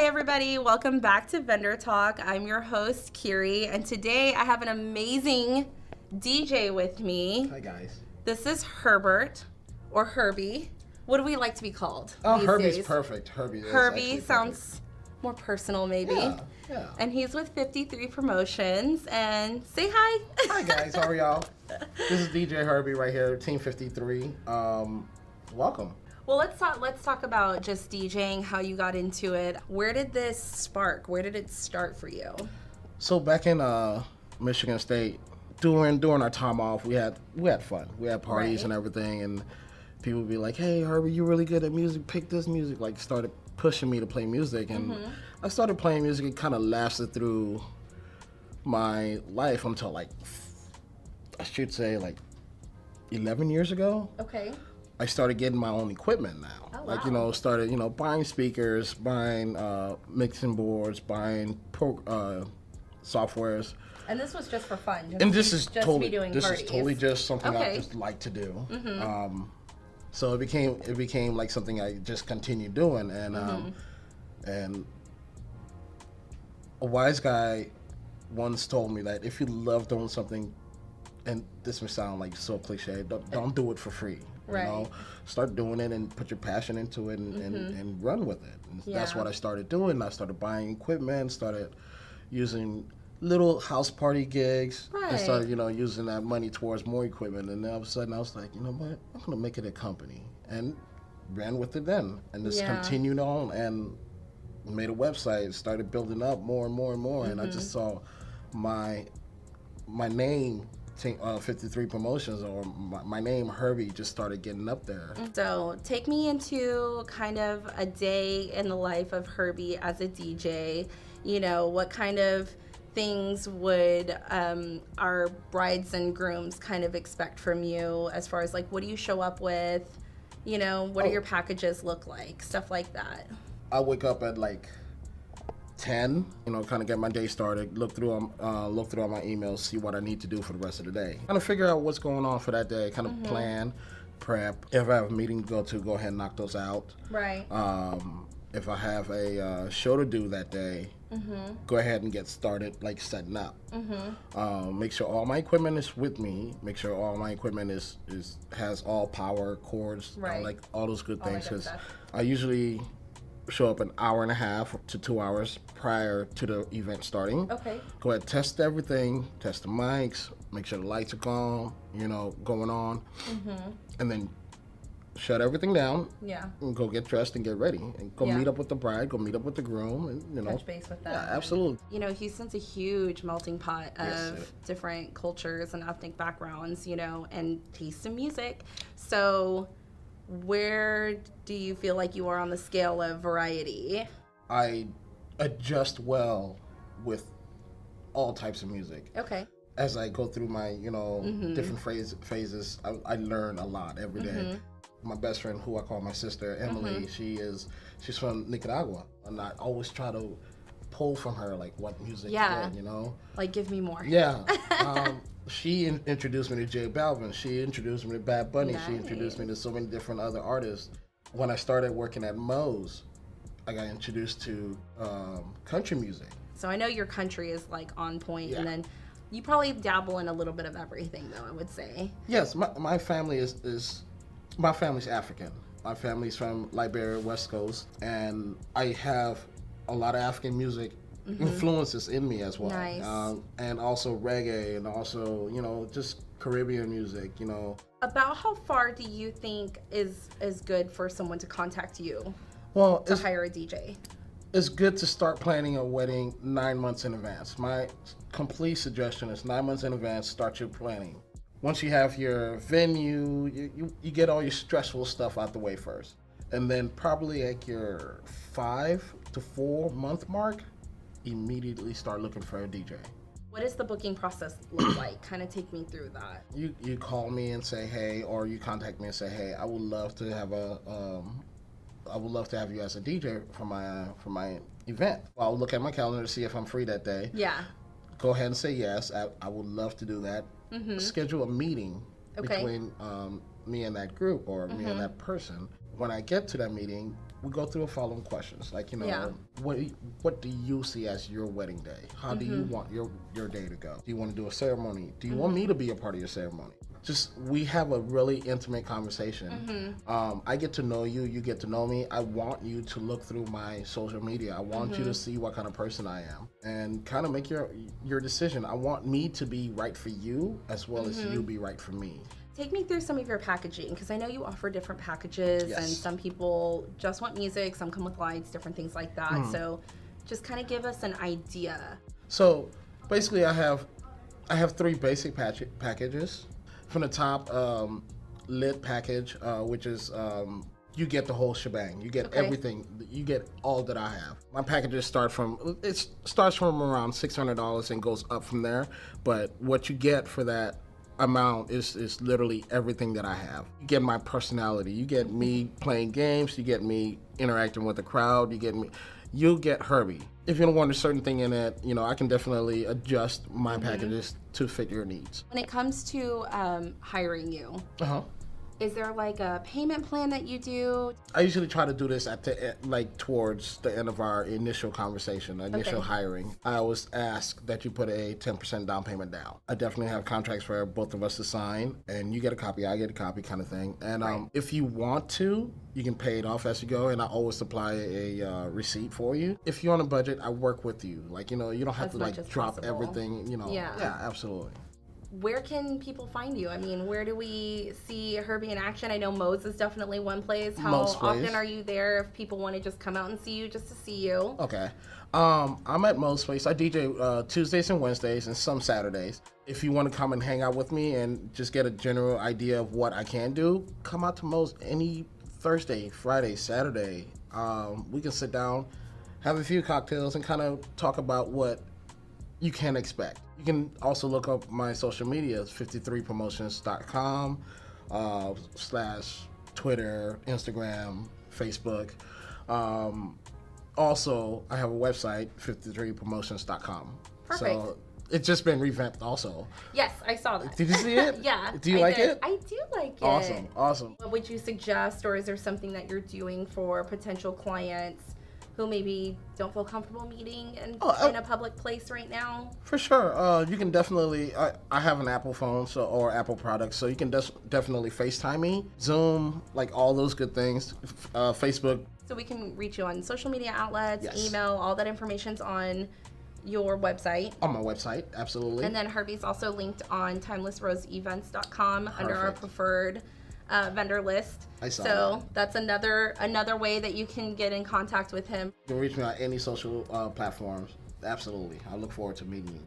Hey everybody, welcome back to Vendor Talk. I'm your host, Kiri, and today I have an amazing DJ with me. Hi guys. This is Herbert, or Herbie. What do we like to be called these Herbie's days? perfect. Herbie sounds more personal maybe. Yeah. And he's with 53 Promotions, and say hi. Hi guys, how are y'all? This is DJ Herbie right here, Team 53. Welcome. Well, let's talk about just DJing, how you got into it. Where did this spark? Where did it start for you? So back in Michigan State, during our time off, we had fun. We had parties and everything, and people would be like, "Hey, Herbie, you're really good at music. Pick this music." Like, started pushing me to play music, and I started playing music. It kind of lasted through my life until I should say 11 years ago. Okay. I started getting my own equipment now. Oh, wow. Started, buying speakers, buying mixing boards, buying softwares. And this was just for fun. This is totally just something I Okay. just like to do. So it became like something I just continued doing, and a wise guy once told me that if you love doing something, and this may sound like so cliche, don't do it for free. Right. Start doing it and put your passion into it and run with it. And that's what I started doing. I started buying equipment, started using little house party gigs, and started, using that money towards more equipment. And then all of a sudden I was like, you know what, I'm gonna make it a company, and ran with it then. And just continued on and made a website, started building up more and more and more. And I just saw my name, 53 Promotions, or my name Herbie, just started getting up there. So take me into kind of a day in the life of Herbie as a DJ. What kind of things would our brides and grooms kind of expect from you, as far as what do you show up with? What do your packages look like? Stuff like that. I wake up at 10, kind of get my day started, look through all my emails, see what I need to do for the rest of the day. Kind of figure out what's going on for that day, kind of plan, prep. If I have a meeting to go ahead and knock those out. Right. If I have a show to do that day, go ahead and get started, setting up. Make sure all my equipment is with me. Make sure all my equipment has all power, cords, all those good things. Because I usually show up an hour and a half to 2 hours prior to the event starting. Okay. Go ahead, test everything, test the mics, make sure the lights are gone, going on, and then shut everything down. Yeah. And go get dressed and get ready, and go meet up with the bride, go meet up with the groom, and touch base with them. Yeah, absolutely. Houston's a huge melting pot of different cultures and ethnic backgrounds, and tastes in music. So where do you feel like you are on the scale of variety? I adjust well with all types of music. Okay. As I go through my, different phases, I learn a lot every day. My best friend, who I call my sister, Emily, she's from Nicaragua, and I always try to pull from her what music good, give me more. Yeah. She introduced me to J Balvin. She introduced me to Bad Bunny. Nice. She introduced me to so many different other artists. When I started working at Moe's, I got introduced to country music. So I know your country is on point, and then you probably dabble in a little bit of everything, though, I would say. Yes, my family my family's African. My family's from Liberia, West Coast, and I have a lot of African music influences in me as well. Nice. And also reggae, and also, just Caribbean music, About how far do you think is good for someone to contact you to hire a DJ? It's good to start planning a wedding 9 months in advance. My complete suggestion is 9 months in advance, start your planning. Once you have your venue, you get all your stressful stuff out the way first. And then probably at your 5 to 4 month mark, immediately start looking for a DJ. What does the booking process look like? Kind of take me through that. You call me and say, hey, or you contact me and say, hey, I would love to have you as a DJ for my event. I'll look at my calendar to see if I'm free that day. Yeah. Go ahead and say yes. I would love to do that. Schedule a meeting between me and that group, or me and that person. when I get to that meeting, we go through the following questions. Like, what do you see as your wedding day? How do you want your day to go? Do you want to do a ceremony? Do you want me to be a part of your ceremony? Just, we have a really intimate conversation. I get to know you, you get to know me. I want you to look through my social media. I want you to see what kind of person I am and kind of make your decision. I want me to be right for you as well as you be right for me. Take me through some of your packaging, because I know you offer different packages, and some people just want music, some come with lights, different things like that. So just kind of give us an idea. So basically I have 3 basic packages. From the top, lit package, which is you get the whole shebang. You get everything. You get all that I have. My packages starts from around $600 and goes up from there. But what you get for that amount is literally everything that I have. You get my personality. You get me playing games. You get me interacting with the crowd. You get Herbie. If you don't want a certain thing in it, I can definitely adjust my packages to fit your needs. When it comes to hiring you, is there like a payment plan that you do? I usually try to do this at towards the end of our initial conversation, initial hiring. I always ask that you put a 10% down payment down. I definitely have contracts for both of us to sign, and you get a copy, I get a copy, kind of thing. And if you want to, you can pay it off as you go, and I always supply a receipt for you. If you're on a budget, I work with you. You don't have to drop everything. Yeah, absolutely. Where can people find you? I mean, where do we see Herbie in action? I know Moe's is definitely one place. How often are you there if people want to just come out and see you, just to see you? Okay. I'm at Moe's place. I DJ Tuesdays and Wednesdays and some Saturdays. If you want to come and hang out with me and just get a general idea of what I can do, come out to Moe's any Thursday, Friday, Saturday. We can sit down, have a few cocktails, and kind of talk about what you can expect. You can also look up my social media, 53promotions.com, / Twitter, Instagram, Facebook. Also, I have a website, 53promotions.com. Perfect. So it's just been revamped also. Yes, I saw that. Did you see it? Yeah. Do you like it? I do like it. Awesome. What would you suggest, or is there something that you're doing for potential clients who maybe don't feel comfortable meeting in a public place right now? For sure. You can definitely, I have an Apple phone or Apple products, so you can definitely FaceTime me, Zoom, all those good things, Facebook. So we can reach you on social media outlets, email, all that information's on your website. On my website, absolutely. And then Herbie's also linked on timelessroseevents.com under our preferred vendor list. So that's another way that you can get in contact with him. You can reach me on any social platforms. Absolutely. I look forward to meeting you.